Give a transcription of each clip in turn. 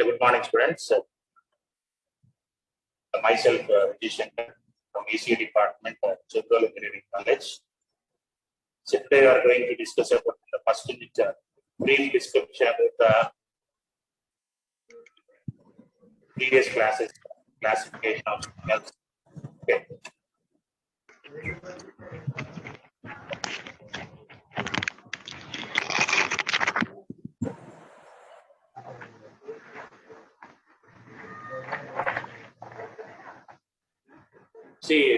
So good morning, students. Myself, Vijay Shankar from ECE Department of General Engineering College. So today we are going to discuss about the first unit, brief description about the previous classes, classification of signals. Okay. See,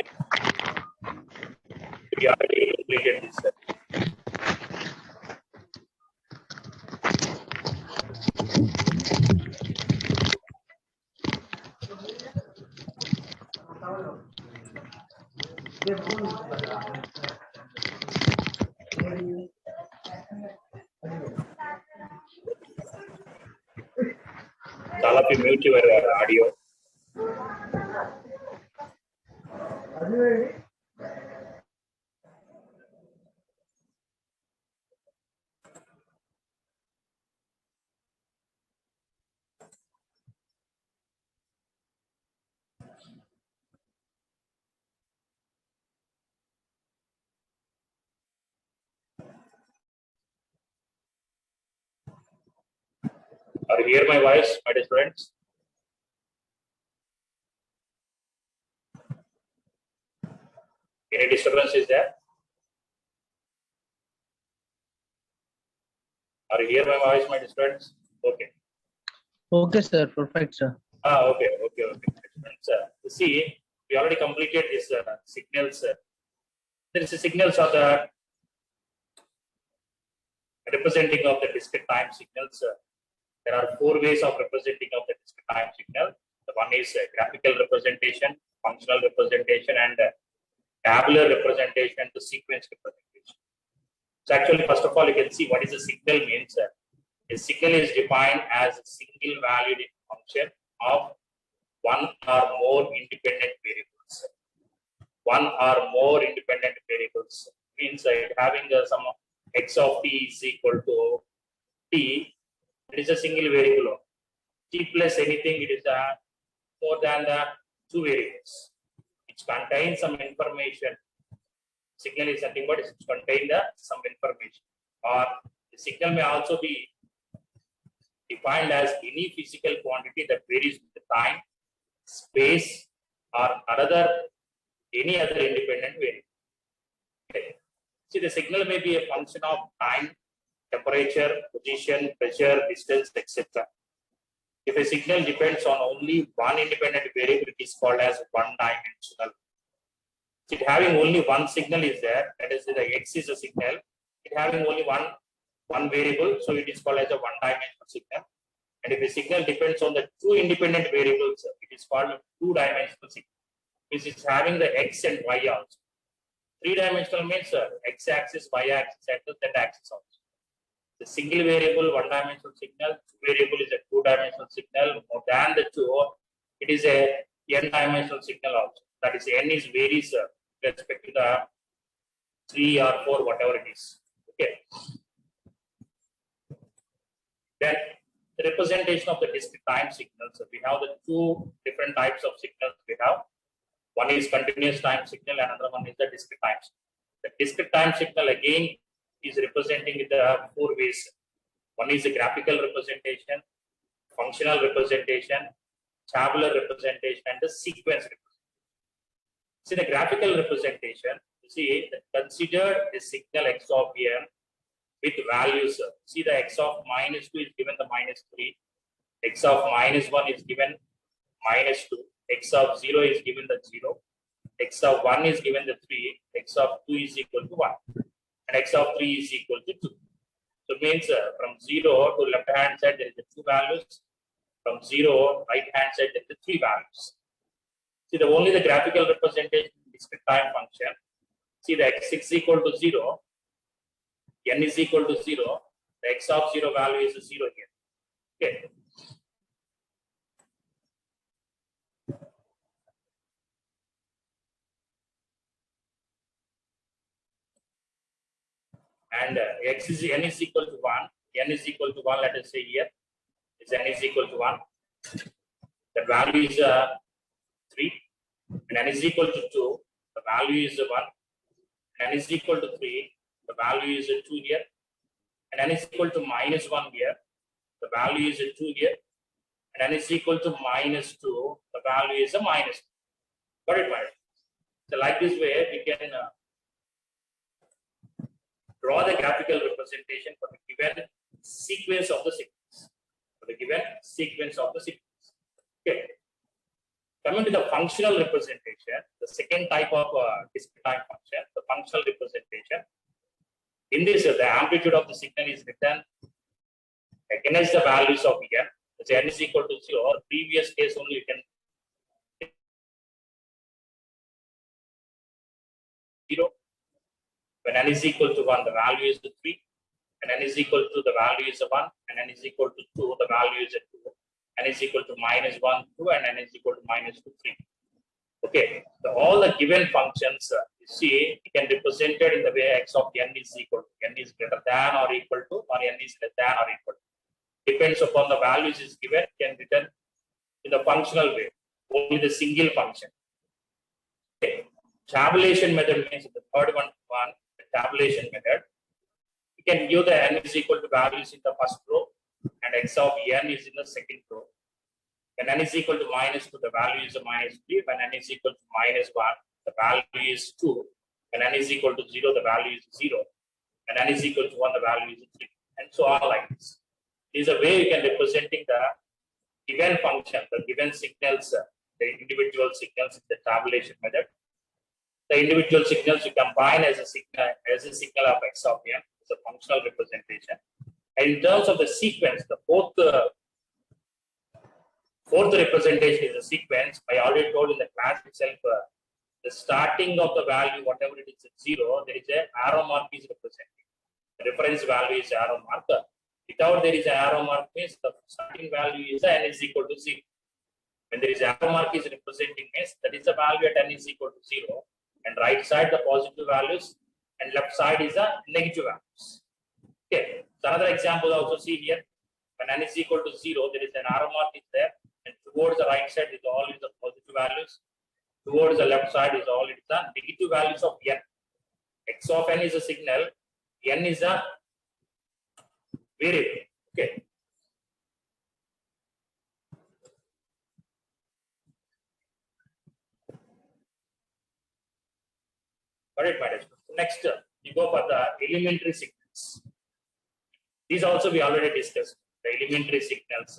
we already completed this. So all of you mute your audio. Are you hear my voice, my dear friends? Any disturbance is there? Are you hear my voice, my dear friends? Okay. Okay, sir. Perfect, sir. Okay. See, we already completed this signals. There is a signals of the representing of the discrete time signals. There are 4 ways of representing of the discrete time signal. The one is graphical representation, functional representation, and tabular representation to sequence representation. So actually, first of all, you can see what is a signal means. A signal is defined as a single valued function of one or more independent variables. One or more independent variables means having some x of t is equal to t. It is a single variable. T plus anything, it is more than the 2 variables. It contains some information. Signal is nothing but it contains some information. Or the signal may also be defined as any physical quantity that varies with the time, space, or any other independent variable. Okay. See, the signal may be a function of time, temperature, position, pressure, distance, etc. If a signal depends on only one independent variable, it is called as one-dimensional. If having only one signal is there, that is the x is a signal. It having only one variable, so it is called as a one-dimensional signal. And if a signal depends on the 2 independent variables, it is called a 2-dimensional signal. This is having the x and y also. 3-dimensional means x-axis, y-axis, and the z-axis also. The single variable 1-dimensional signal, 2 variable is a 2-dimensional signal. More than the 2, it is a n-dimensional signal also. That is, n is varies with respect to the 3 or 4, whatever it is. Okay. Then the representation of the discrete time signals. So we have the 2 different types of signals we have. One is continuous time signal, and another one is the discrete time signal. The discrete time signal again is representing in the 4 ways. One is the graphical representation, functional representation, tabular representation, and the sequence representation. See, the graphical representation, you see, consider a signal x of n with values. See, the x of -2 is given the -3, x of -1 is given -2, x of 0 is given the 0, x of 1 is given the 3, x of 2 is equal to 1, and x of 3 is equal to 2. So it means from 0 to left hand side there is the 2 values, from 0 right hand side there is the 3 values. See, only the graphical representation discrete time function. See, the x is equal to 0, n is equal to 0, the x of 0 value is 0 here. Okay. And n is equal to 1, let us say here is n is equal to 1, the value is 3, and n is equal to 2, the value is 1, and n is equal to 3, the value is 2 here, and n is equal to minus 1 here, the value is 2 here, and n is equal to minus 2, the value is a minus 2. Got it, right? So like this way, we can draw the graphical representation for the given sequence of the sequence. For the given sequence of the sequence. Okay. Coming to the functional representation, the second type of discrete time function, the functional representation. In this, the amplitude of the signal is written against the values of n. So n is equal to 0. Or previous case only you can 0. When n is equal to 1, the value is 3. And n is equal to, the value is 1. And n is equal to 2, the value is 2. N is equal to minus 1, 2, and n is equal to minus 2, 3. Okay, so all the given functions, you see, you can represent it in the way x of n is equal to, n is greater than or equal to, or n is less than or equal to. Depends upon the values is given, can be written in the functional way, only the single function. Okay. Tabulation method means the third one, the tabulation method. You can give the n is equal to values in the first row and x of n is in the second row. When n is equal to minus 2, the value is a minus 3. When n is equal to minus 1, the value is 2. When n is equal to 0, the value is 0. When n is equal to 1, the value is 3. And so on like this. This is a way you can representing the given function, the given signals, the individual signals in the tabulation method. The individual signals you combine as a signal of x of n, it's a functional representation. And in terms of the sequence, the fourth representation is a sequence. I already told in the class itself, the starting of the value, whatever it is at 0, there is an arrow mark is represented. The reference value is arrow mark. Without there is an arrow mark means the starting value is n is equal to 0. When there is arrow mark is representing means that is the value at n is equal to 0. And right side the positive values and left side is the negative values. Okay. So another example also see here. When n is equal to 0, there is an arrow mark is there, and towards the right side is all is the positive values. Towards the left side is all it is the negative values of n. X of n is a signal, n is a variable. Okay. Got it, madam. Next, we go for the elementary signals. These also we already discussed. The elementary signals,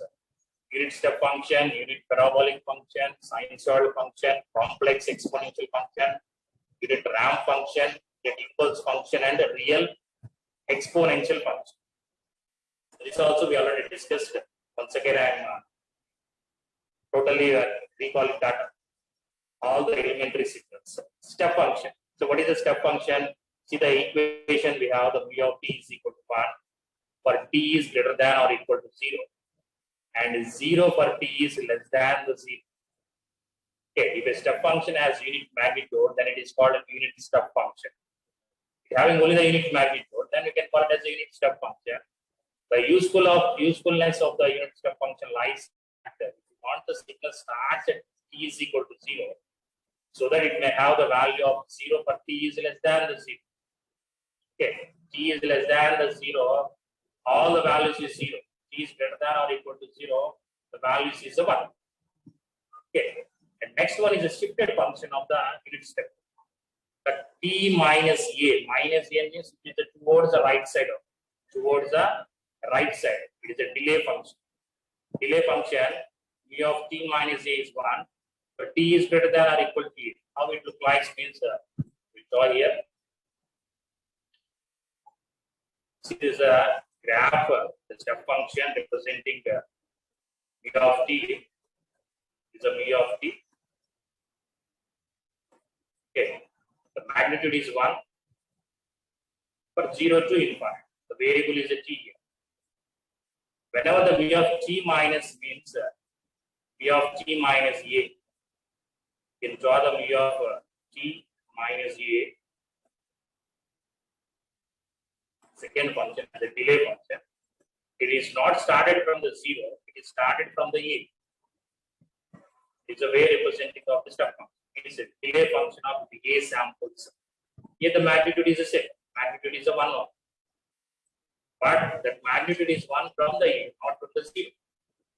unit step function, unit parabolic function, sinusoidal function, complex exponential function, unit ramp function, unit impulse function, and the real exponential function. This also we already discussed. Once again, I am totally recalling that all the elementary signals. Step function. So what is the step function? See the equation we have, the v of t is equal to 1 for t is greater than or equal to 0, and 0 for t is less than the 0. Okay, if a step function has unit magnitude, then it is called a unit step function. If having only the unit magnitude, then we can call it as a unit step function. The usefulness of the unit step function lies that if you want the signal starts at t is equal to 0, so that it may have the value of 0 for t is less than the 0. Okay, t is less than the 0, all the values is 0. T is greater than or equal to 0, the values is 1. Okay, and next one is a shifted function of the unit step. But t minus a means it is towards the right side. Towards the right side, it is a delay function. Delay function, v of t minus a is 1. But t is greater than or equal to a. How it looks like means we draw here. This is a graph, the step function representing v of t is a v of t. Okay, the magnitude is 1 for 0 to infinite. The variable is a t here. Whenever the v of t minus means v of t minus a, you can draw the v of t minus a. Second function, the delay function. It is not started from the 0, it is started from the a. is a way representing of the step function. It is a delay function of the A samples. Here the magnitude is the same. Magnitude is a 1 1. But that magnitude is 1 from the A, not from the 0.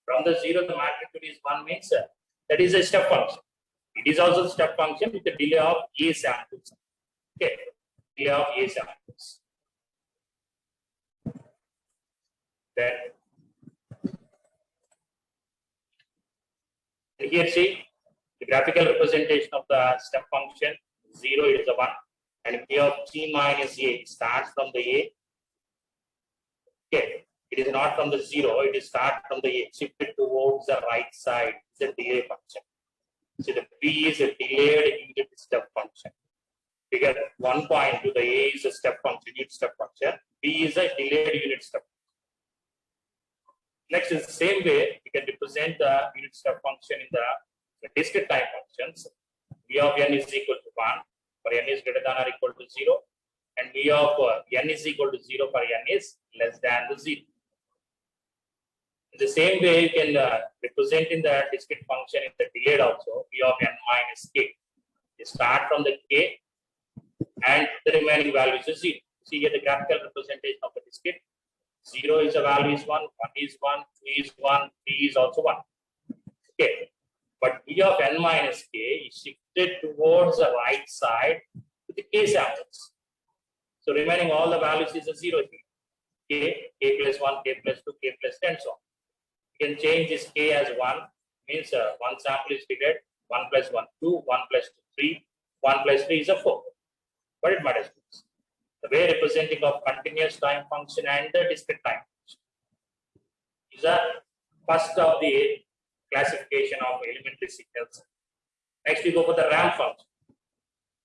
From the 0, the magnitude is 1 means that is a step function. It is also a step function with the delay of A samples. Okay, delay of A samples. Then here see the graphical representation of the step function 0 is a 1 and P of T minus A starts from the A. Okay, it is not from the 0, it is start from the A, shifted towards the right side. It's a delay function. So the P is a delayed unit step function. Figure 1.2, the A is a step function, unit step function. B is a delayed unit step. Next, in the same way, we can represent the unit step function in the discrete time functions. V of n is equal to 1 for n is greater than or equal to 0, and V of n is equal to 0 for n is less than the 0. In the same way, you can represent in the discrete function in the delayed also, V of n minus k. You start from the k and the remaining value is 0. See here the graphical representation of the discrete. 0 is a value is 1, 1 is 1, 2 is 1, 3 is also 1. Okay. But V of n minus k is shifted towards the right side with the k samples. So remaining all the values is a 0 here. K plus 1, k plus 2, k plus 10, so on. You can change this k as 1, means one sample is delayed, 1 plus 1, 2, 1 plus 2, 3, 1 plus 3 is a 4. But it matters. The way representing of continuous time function and the discrete time function is the first of the classification of elementary signals. Next, we go for the ramp function.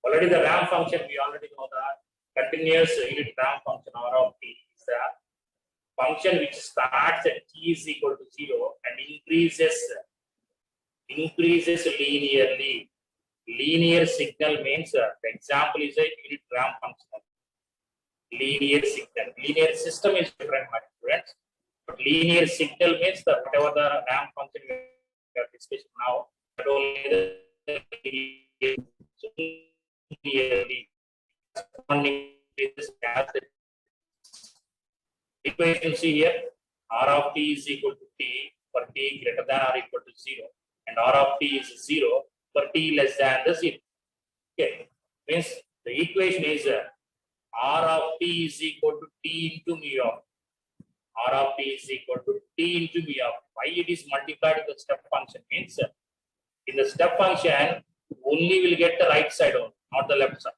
Already the ramp function, we already know the continuous unit ramp function R of t is the function which starts at t is equal to 0 and increases linearly. Linear signal means the example is a unit ramp function. Linear signal. Linear system is different, my friends. But linear signal means that whatever the ramp function we are discussing now, but only the equation see here, R of t is equal to t for t greater than or equal to 0, and R of t is 0 for t less than the 0. Okay, means the equation is R of t is equal to t into mu of. R of t is equal to t into mu of. Why it is multiplied with the step function means in the step function only will get the right side only, not the left side.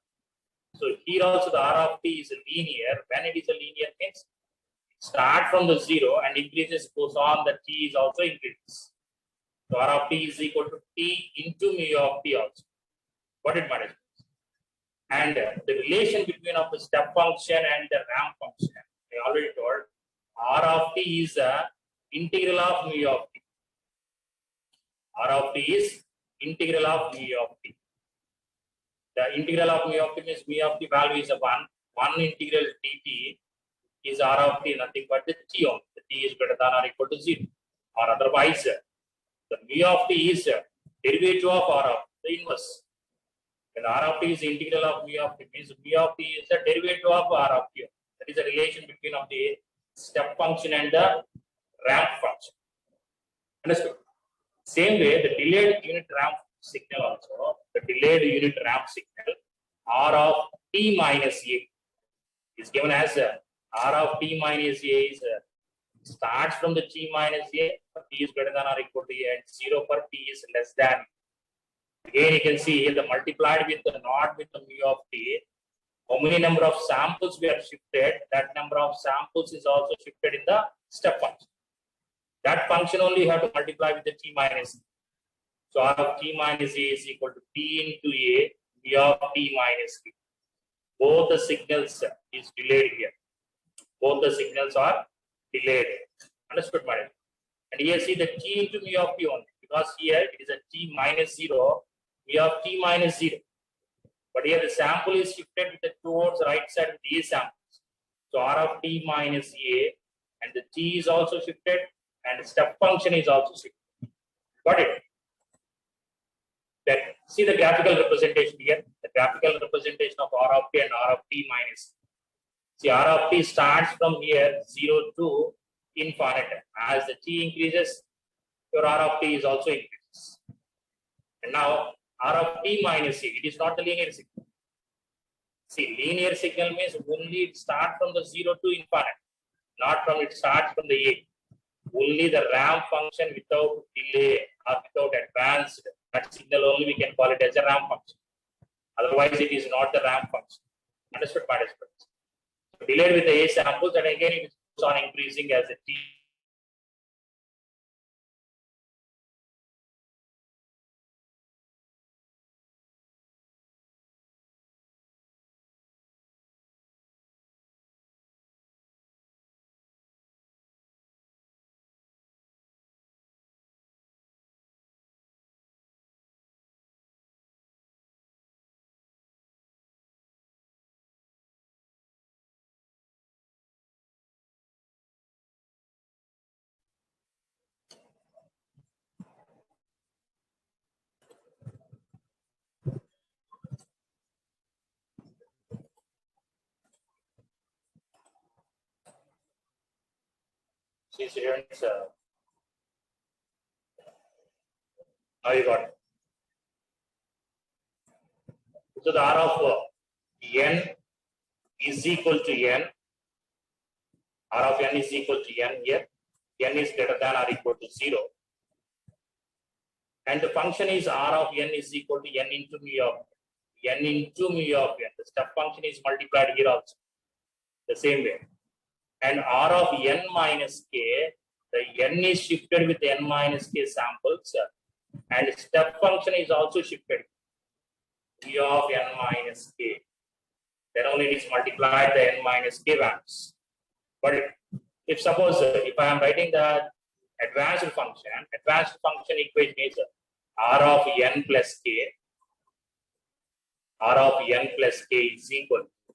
So here also the R of t is linear. When it is a linear means start from the 0 and increases, goes on, the t is also increases. So R of t is equal to t into mu of t also. What it matters. And the relation between of the step function and the ramp function, I already told, R of t is the integral of mu of t. R of t is integral of mu of t. The integral of mu of t means mu of t value is a 1. 1 integral dt is R of t, nothing but the t only. The t is greater than or equal to 0. Or otherwise, the mu of t is derivative of R of the inverse. When R of t is integral of mu of t, means mu of t is the derivative of R of t. That is the relation between of the step function and the ramp function. Understood? Same way, the delayed unit ramp signal also, the delayed unit ramp signal, R of t minus a is given as R of t minus a is starts from the t minus a, for t is greater than or equal to a, and 0 for t is less than. Again, you can see here the multiplied with the not with the mu of t. How many number of samples we have shifted? That number of samples is also shifted in the step function. That function only you have to multiply with the t minus. So R of t minus a is equal to t into a, v of t minus b. Both the signals is delayed here. Both the signals are delayed. Understood, madam? And here see the t into mu of t only, because here it is a t minus 0, v of t minus 0. But here the sample is shifted with the towards right side with the a samples. So R of t minus a, and the t is also shifted, and the step function is also shifted. Got it? Then see the graphical representation here. The graphical representation of R of t and R of t minus. See, R of t starts from here 0 to infinite. As the t increases, your R of t is also increases. And now R of t minus c, it is not the linear signal. See, linear signal means only it starts from the 0 to infinite, not from it starts from the a. Only the ramp function without delay or without advanced, that signal only we can call it as a ramp function. Otherwise, it is not the ramp function. Understood, participants? So delayed with the a samples, and again it goes on increasing as the t. See, students, now you got it. So the R of n is equal to n. R of n is equal to n here. N is greater than or equal to 0. And the function is R of n is equal to n into mu of n into mu of n. The step function is multiplied here also. The same way. And R of n minus k, the n is shifted with n minus k samples. And step function is also shifted. Mu of n minus k. Then only it is multiplied the n minus k values. But if suppose if I am writing the advanced function equation is R of n plus k. R of n plus k is equal to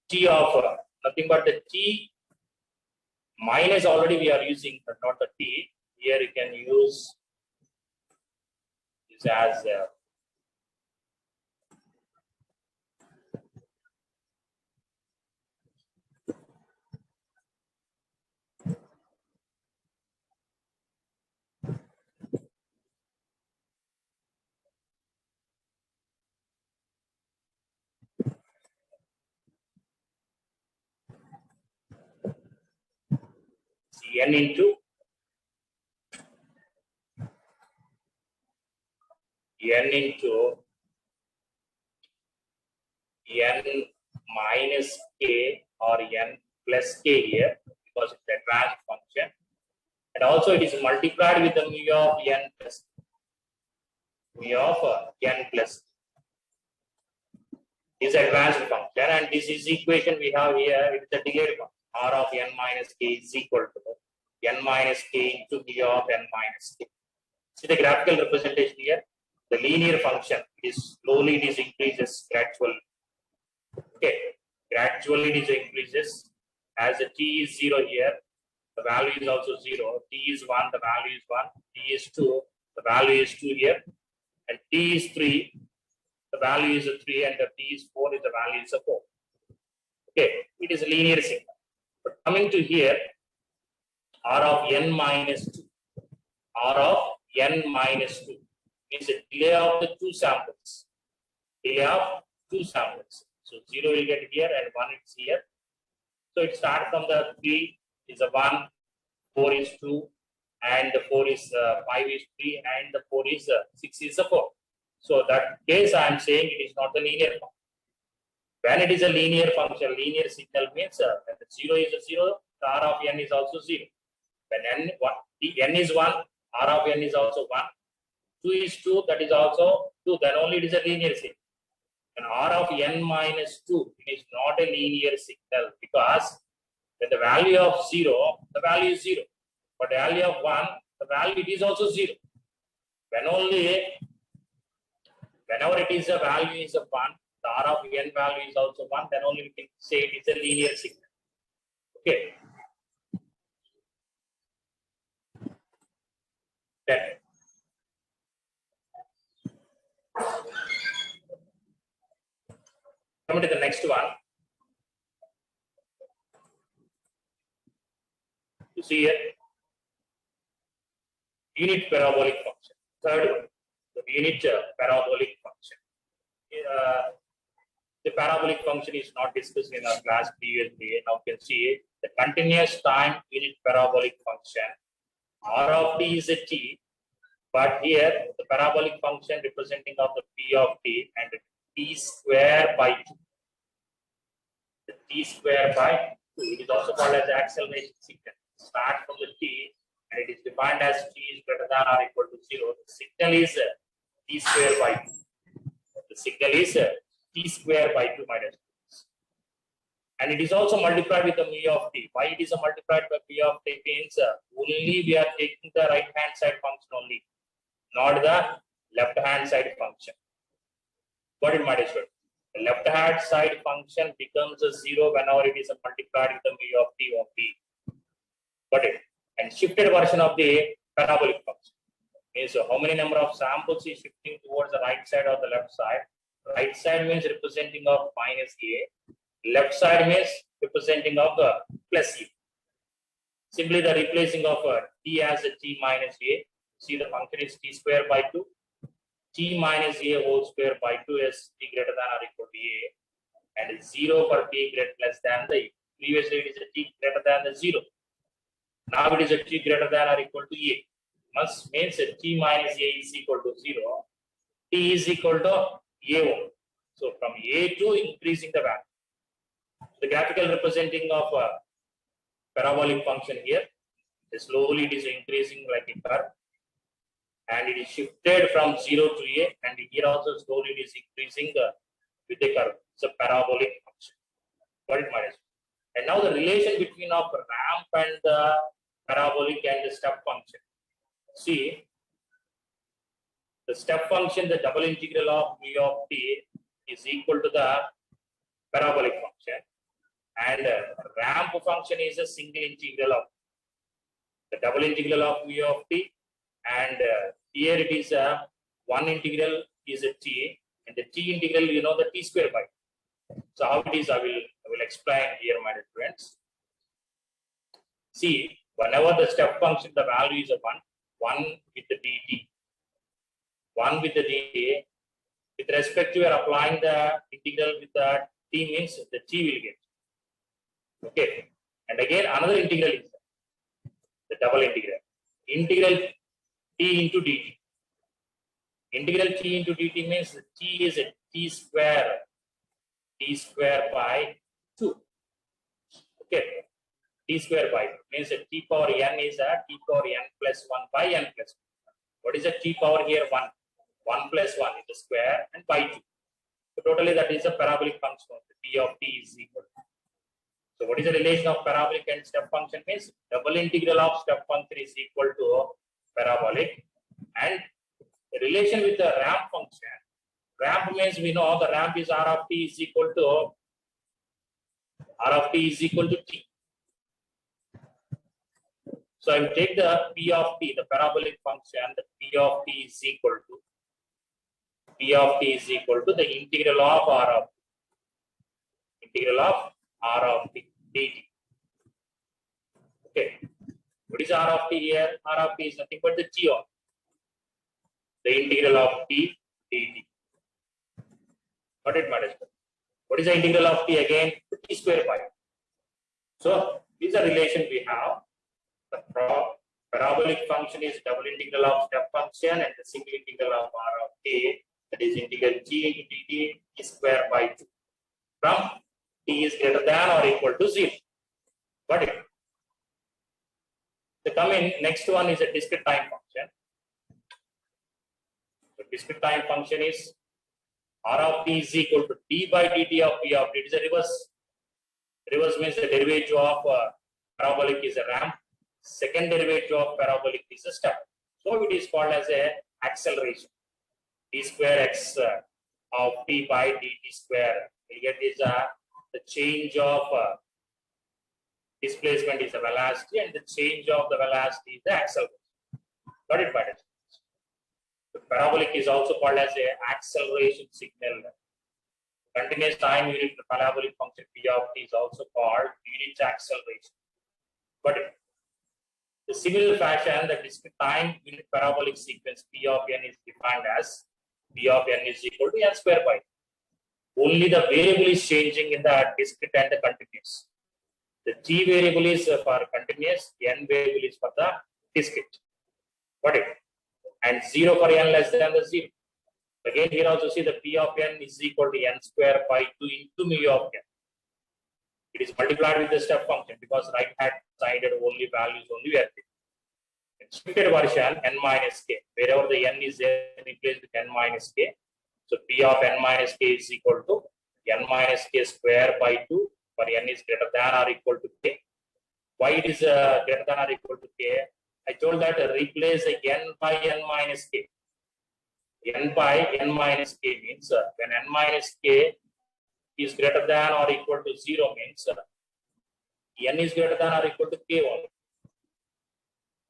t of nothing but the t minus already we are using, but not the t. Here you can use this as n into n minus k or n plus k here because it's advanced function, and also it is multiplied with the mu of n plus is advanced function, and this is equation we have here. It's the delayed one. R of n minus k is equal to n minus k into mu of n minus k. See the graphical representation here. The linear function is slowly it is increases gradually. Okay, gradually it is increases as the t is 0 here. The value is also 0. T is 1. The value is 1. T is 2. The value is 2 here. And t is 3. The value is a 3, and the t is 4 is the value is a 4. Okay, it is a linear signal. But coming to here, R of n minus 2. R of n minus 2 means the delay of the two samples. Delay of two samples. So 0 will get here and 1 is here. So it starts from the 3 is a 1, 4 is 2, and the 4 is 5 is 3, and the 4 is 6 is a 4. So that case I am saying it is not the linear function. When it is a linear function, linear signal means when the 0 is a 0, the R of n is also 0. When n is 1, R of n is also 1. 2 is 2, that is also 2. Then only it is a linear signal. And R of n minus 2, it is not a linear signal because when the value of 0, the value is 0. But the value of 1, the value it is also 0. Whenever it is a value is a 1, the R of n value is also 1, then only we can say it is a linear signal. Okay. Then one, you see here, unit parabolic function. Third one, the unit parabolic function. The parabolic function is not discussed in our class previously. Now you can see the continuous time unit parabolic function. R of t is a t, but here the parabolic function representing of the p of t and t square by 2. The t square by 2, it is also called as acceleration signal. Start from the t and it is defined as t is greater than or equal to 0. The signal is t square by 2. The signal is t square by 2 minus 2. And it is also multiplied with the mu of t. Why it is multiplied by mu of t means only we are taking the right hand side function only, not the left hand side function. Got it, my dear student? The left hand side function becomes a 0 whenever it is multiplied with the mu of t only. Got it? And shifted version of the parabolic function means how many number of samples is shifting towards the right side or the left side. Right side means representing of minus a. Left side means representing of plus a. Simply the replacing of t as a t minus a. See the function is t square by 2. T minus a whole square by 2 is t greater than or equal to a. And 0 for t greater less than the a. Previously it is a t greater than the 0. Now it is a t greater than or equal to a. Must means t minus a is equal to 0. T is equal to a1. So from a to increasing the value. The graphical representing of parabolic function here, slowly it is increasing like a curve, and it is shifted from 0 to a, and here also slowly it is increasing with a curve. It's a parabolic function. Got it, minus. And now the relation between of ramp and the parabolic and the step function. See, the step function, the double integral of mu of t is equal to the parabolic function, and ramp function is a single integral of the double integral of mu of t, and here it is one integral is a t, and the t integral, you know, the t square by. So how it is, I will explain here, my dear friends. See, whenever the step function, the value is a 1 with the dt, 1 with the dt. With respect to you are applying the integral with the t means the t will get. Okay, and again another integral is the double integral. Integral t into dt. Integral t into dt means t is a t square by 2. Okay, t square by 2 means that t power n is a t power n plus 1 by n plus 1. What is the t power here? 1. 1 plus 1 is the square and by 2. So totally that is a parabolic function. The p of t is equal. So what is the relation of parabolic and step function means double integral of step function is equal to parabolic, and the relation with the ramp function. Ramp means we know the ramp is r of t is equal to t. So I will take the p of t, the parabolic function, the p of t is equal to the integral of r of t dt. Okay, what is r of t here? R of t is nothing but the g of the integral of t dt. Got it, madam? What is the integral of t again? The t square by. So this is a relation we have. The parabolic function is double integral of step function, and the single integral of r of t, that is integral g into dt t square by 2 from t is greater than or equal to 0. Got it? The coming next one is a discrete time function. The discrete time function is r of t is equal to d by dt of p of t. It is a reverse. Reverse means the derivative of parabolic is a ramp. Second derivative of parabolic is a step. So it is called as a acceleration. D square x of t by dt square. Here is the change of displacement is the velocity, and the change of the velocity is the acceleration. Got it, by the parabolic is also called as a acceleration signal. Continuous time unit parabolic function p of t is also called unit acceleration. But in similar fashion, the discrete time unit parabolic sequence p of n is defined as p of n is equal to n square by. Only the variable is changing in the discrete and the continuous. The t variable is for continuous, n variable is for the discrete. Got it? And 0 for n less than the 0. Again, here also see the p of n is equal to n square by 2 into mu of n. It is multiplied with the step function because right hand sided only values only we are taking. In shifted version, n minus k. Wherever the n is there, replace with n minus k. So p of n minus k is equal to n minus k square by 2 for n is greater than or equal to k. Why it is greater than or equal to k? I told that replace the n by n minus k. N by n minus k means when n minus k is greater than or equal to 0 means n is greater than or equal to k only.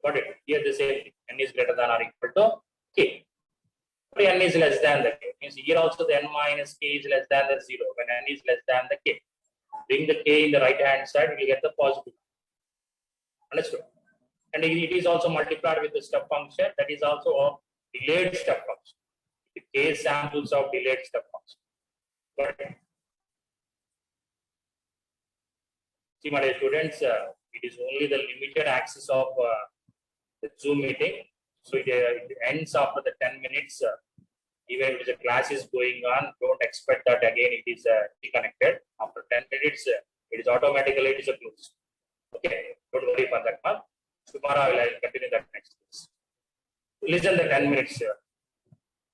Got it? Here the same thing. N is greater than or equal to k. But n is less than the k. Means here also the n minus k is less than the 0 when n is less than the k. Bring the k in the right hand side, we will get the positive. Understood? And it is also multiplied with the step function, that is also a delayed step function. The k samples of delayed step function. But see, my dear students, it is only the limited access of the Zoom meeting. So it ends after the 10 minutes. Even if the class is going on, don't expect that again it is reconnected. After 10 minutes, it is automatically closed. Okay, don't worry for that one. Tomorrow I will continue that next class. Listen the 10 minutes here.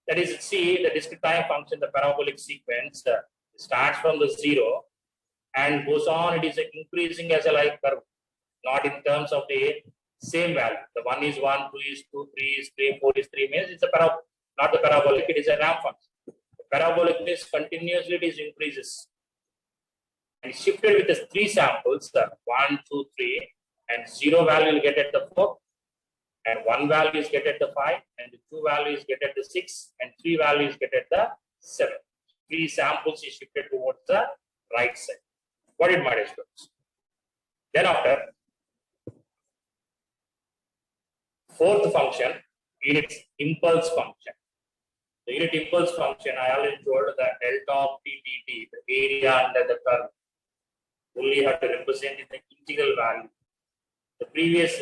That is, see the discrete time function, the parabolic sequence starts from the 0 and goes on. It is increasing as a like curve, not in terms of the same value. The 1 is 1, 2 is 2, 3 is 3, 4 is 3 means it's a parabolic, not the parabolic, it is a ramp function. The parabolic means continuously it is increases. And shifted with the 3 samples, 1, 2, 3, and 0 value will get at the 4, and 1 value is get at the 5, and the 2 values get at the 6, and 3 values get at the 7. 3 samples is shifted towards the right side. What it might express. Then after, fourth function, unit impulse function. The unit impulse function, I already told that delta of t dt, the area under the curve, only have to represent in the integral value. The previous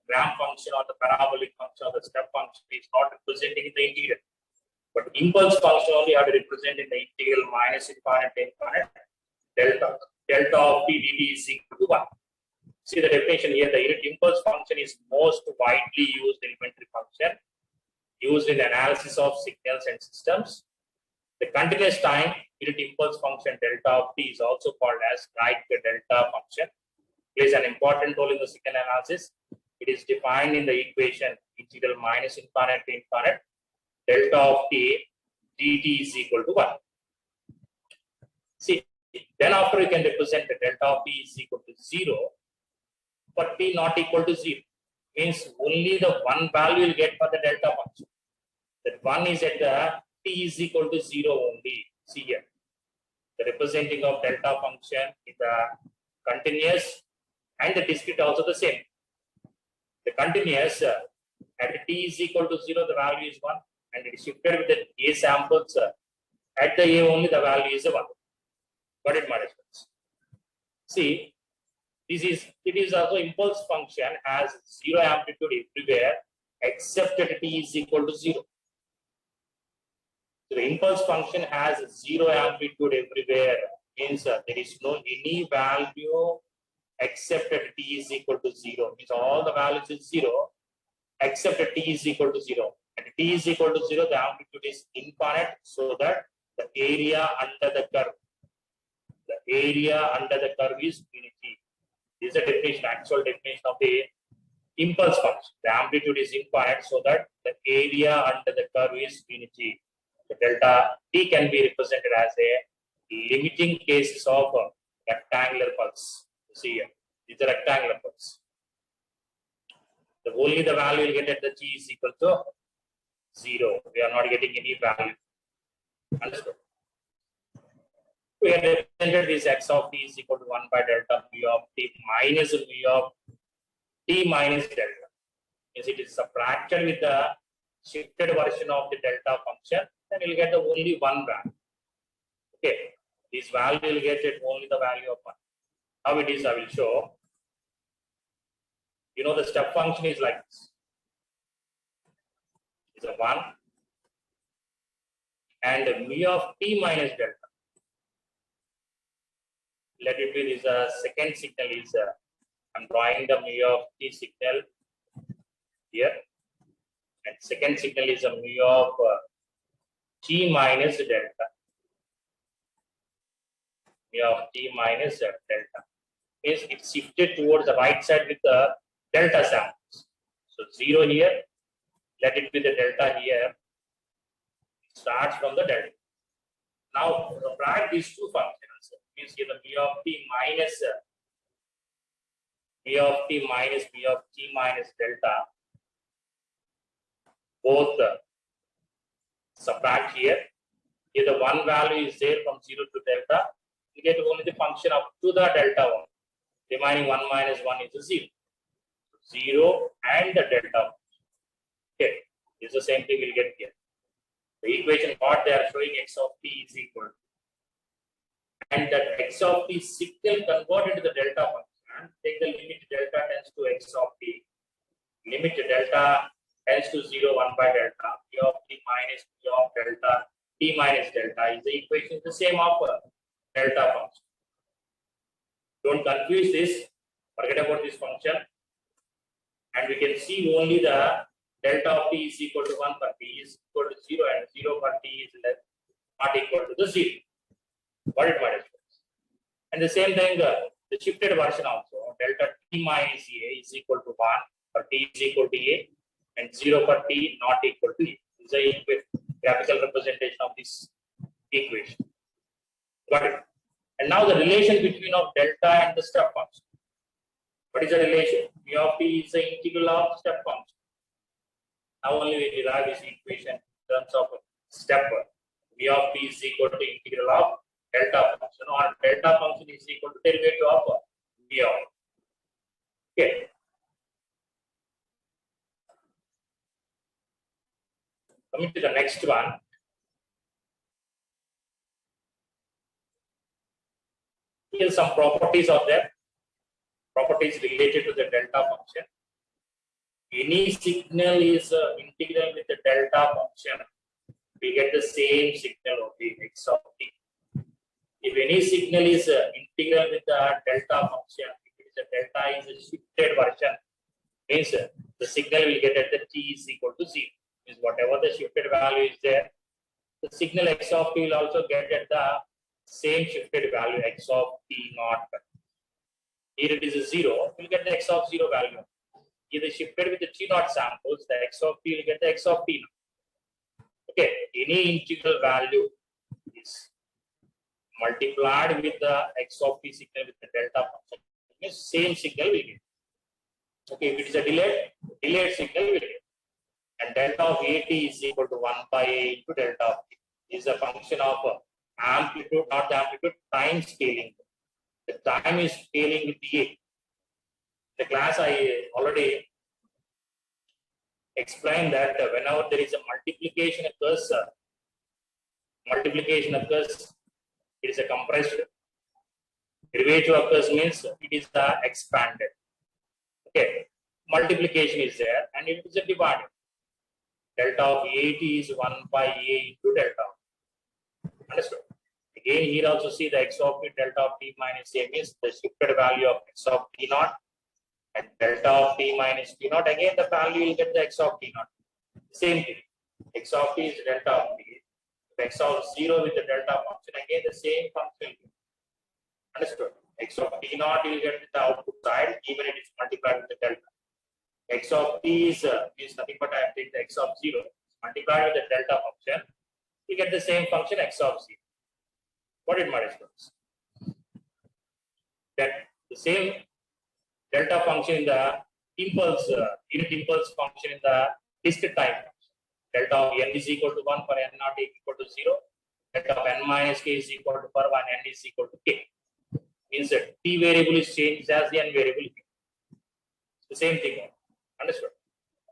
ramp function or the parabolic function or the step function is not representing in the integral. But impulse function only have to represent in the integral minus infinite to infinite. Delta of t dt is equal to 1. See the definition here, the unit impulse function is most widely used elementary function used in analysis of signals and systems. The continuous time unit impulse function delta of t is also called as Dirac delta function. Plays an important role in the signal analysis. It is defined in the equation integral minus infinite to infinite delta of t dt is equal to 1. See, then after you can represent the delta of t is equal to 0, but t not equal to 0 means only the one value will get for the delta function. That one is at the t is equal to 0 only. See here, the representing of delta function in the continuous and the discrete also the same. The continuous at t is equal to 0, the value is 1, and it is shifted with the a samples. At the a only, the value is 1. But it matters. See, it is also impulse function has 0 amplitude everywhere except at t is equal to 0. So the impulse function has 0 amplitude everywhere, means there is no any value except at t is equal to 0. Means all the values is 0 except at t is equal to 0. At t is equal to 0, the amplitude is infinite, so that the area under the curve, is unity. This is the definition, actual definition of the impulse function. The amplitude is infinite, so that the area under the curve is unity. The delta t can be represented as a limiting cases of rectangular pulse. See here, it's a rectangular pulse. The only the value will get at the t is equal to 0. We are not getting any value. Understood? We have represented this x of t is equal to 1 by delta mu of t minus mu of t minus delta. As it is subtracted with the shifted version of the delta function, then we'll get the only one value. Okay, this value will get it only the value of 1. How it is, I will show. You know, the step function is like this. It's a 1 and mu of t minus delta. Let it be this second signal is I'm drawing the mu of t signal here, and second signal is a mu of t minus delta. Mu of t minus delta is it's shifted towards the right side with the delta samples. So 0 here, let it be the delta here. It starts from the delta. Now subtract these two functions. Means here the mu of t minus mu of t minus mu of t minus delta. Both subtract here. Here the one value is there from 0 to delta. You get only the function up to the delta 1. Remaining 1 minus 1 is a 0. 0 and the delta. Okay, this is the same thing we'll get here. The equation what they are showing x of t is equal to, and that x of t signal converted to the delta function. Take the limit delta tends to x of t. Limit delta tends to 0 1 by delta. P of t minus p of delta t minus delta is the equation the same of delta function. Don't confuse this. Forget about this function. And we can see only the delta of t is equal to 1 for t is equal to 0 and 0 for t is not equal to the 0. What it matters. And the same thing, the shifted version also, delta t minus a is equal to 1 for t is equal to a and 0 for t not equal to a. This is a graphical representation of this equation. Got it? And now the relation between of delta and the step function. What is the relation? Mu of t is the integral of step function. Now only we derive this equation in terms of step. Mu of t is equal to integral of delta function, or delta function is equal to derivative of mu of. Okay. Coming to the next one. Here some properties of that. Properties related to the delta function. Any signal is integral with the delta function, we get the same signal of the x of t. If any signal is integral with the delta function, if the delta is a shifted version, means the signal will get at the t is equal to 0. Means whatever the shifted value is there, the signal x of t will also get at the same shifted value x of t naught. Here it is a 0, we'll get the x of 0 value. Either shifted with the t naught samples, the x of t will get the x of t naught. Okay, any integral value is multiplied with the x of t signal with the delta function. Means same signal we get. Okay, if it is a delayed signal we get. And delta of at is equal to 1 by a into delta of t. This is a function of amplitude, not the amplitude, time scaling. The time is scaling with a. The class I already explained that whenever there is a multiplication occurs, it is a compressed. Derivative occurs means it is expanded. Okay, multiplication is there and it is a divided. Delta of at is 1 by a into delta. Understood? Again, here also see the x of t delta of t minus a means the shifted value of x of t naught, and delta of t minus t naught. Again, the value will get the x of t naught. Same thing. X of t is delta of t. X of 0 with the delta function. Again, the same function. Understood? X of t naught will get the output side, even it is multiplied with the delta. X of t is nothing but I have taken the x of 0 multiplied with the delta function. We get the same function x of 0. What it matters to us? That the same delta function in the impulse, unit impulse function in the discrete time function. Delta of n is equal to 1 for n not equal to 0. delta of n minus k is equal to per 1, n is equal to k. Means that t variable is changed as the n variable. The same thing. Understood?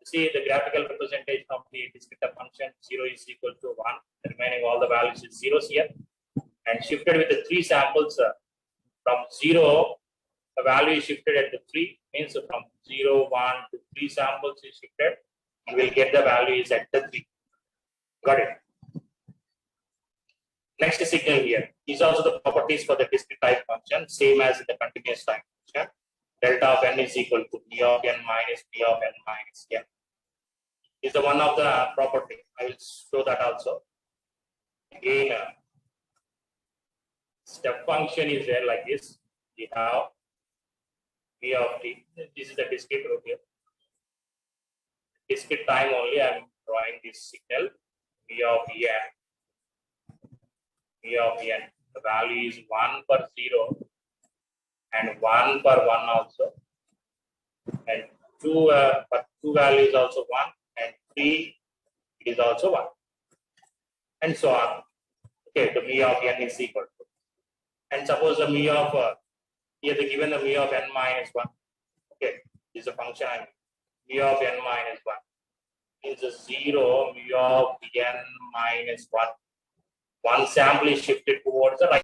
See the graphical representation of the discrete function 0 is equal to 1. The remaining all the values is zeros here. And shifted with the 3 samples from 0, the value is shifted at the 3. Means from 0, 1 to 3 samples is shifted. And we'll get the value is at the 3. Got it? Next signal here. These are also the properties for the discrete type function, same as in the continuous time function. Delta of n is equal to p of n minus p of n minus n. Is the one of the property. I will show that also. Again, step function is there like this. We have p of t. This is the discrete root here. Discrete time only. I am drawing this signal. P of n. P of n. The value is 1 per 0 and 1 per 1 also. And 2 but 2 values also 1 and 3 is also 1. And so on. Okay, the mu of n is equal to. And suppose the mu of here they given the mu of n minus 1. Okay, this is a function mu of n minus 1 is a 0 mu of n minus 1. One sample is shifted towards the right.